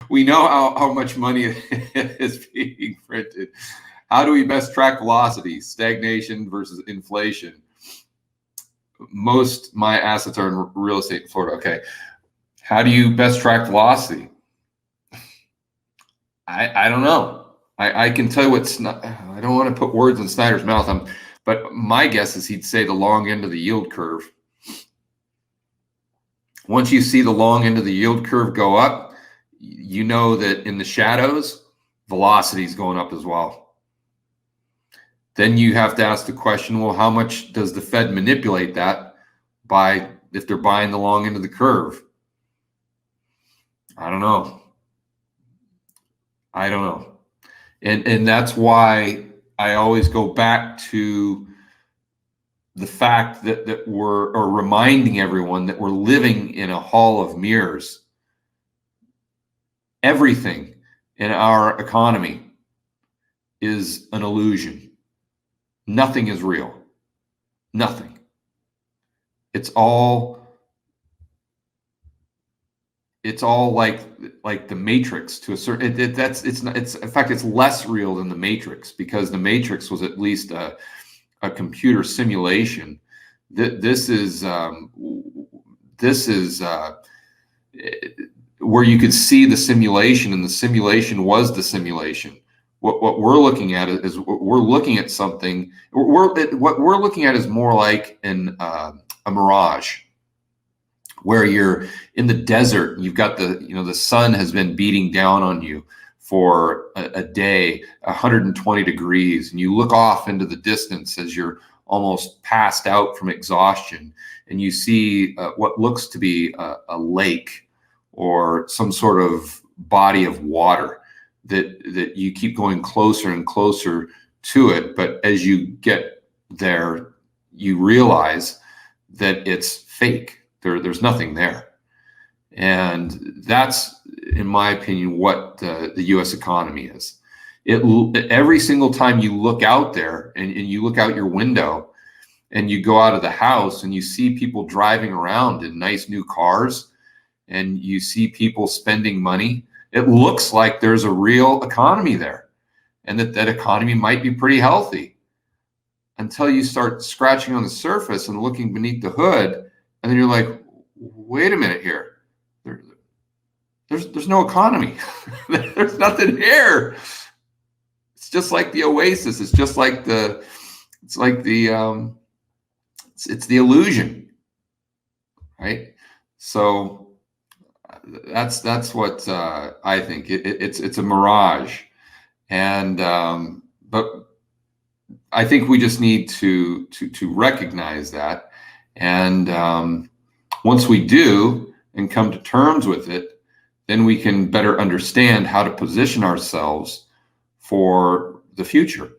We know how much money is being printed. How do we best track velocity, stagnation versus inflation? My assets are in real estate in Florida. Okay. How do you best track velocity? I don't know. I can tell you what's not, I don't want to put words in Snyder's mouth. But my guess is he'd say the long end of the yield curve. Once you see the long end of the yield curve go up, you know that in the shadows, velocity is going up as well. Then you have to ask the question, well, how much does the Fed manipulate that by if they're buying the long end of the curve? I don't know. And that's why I always go back to the fact that we're reminding everyone that we're living in a hall of mirrors. Everything in our economy is an illusion. Nothing is real. Nothing. It's all like the Matrix to a certain. It's in fact it's less real than the Matrix, because the Matrix was at least a computer simulation. This is where you could see the simulation, and the simulation was the simulation. What we're looking at is we're looking at something. What we're looking at is more like a mirage, where you're in the desert and you've got the sun has been beating down on you for a day, 120 degrees, and you look off into the distance as you're almost passed out from exhaustion, and you see what looks to be a lake or some sort of body of water that you keep going closer and closer to it. But as you get there, you realize that it's fake. There's nothing there. And that's, in my opinion, what the U.S. economy is. Every single time you look out there and you look out your window and you go out of the house and you see people driving around in nice new cars and you see people spending money, it looks like there's a real economy there, and that economy might be pretty healthy, until you start scratching on the surface and looking beneath the hood, and then you're like, wait a minute here. There's no economy. There's nothing here. It's just like the oasis. It's just like it's the illusion, right? So that's what I think. It's a mirage, and but I think we just need to recognize that, and once we do and come to terms with it, then we can better understand how to position ourselves for the future.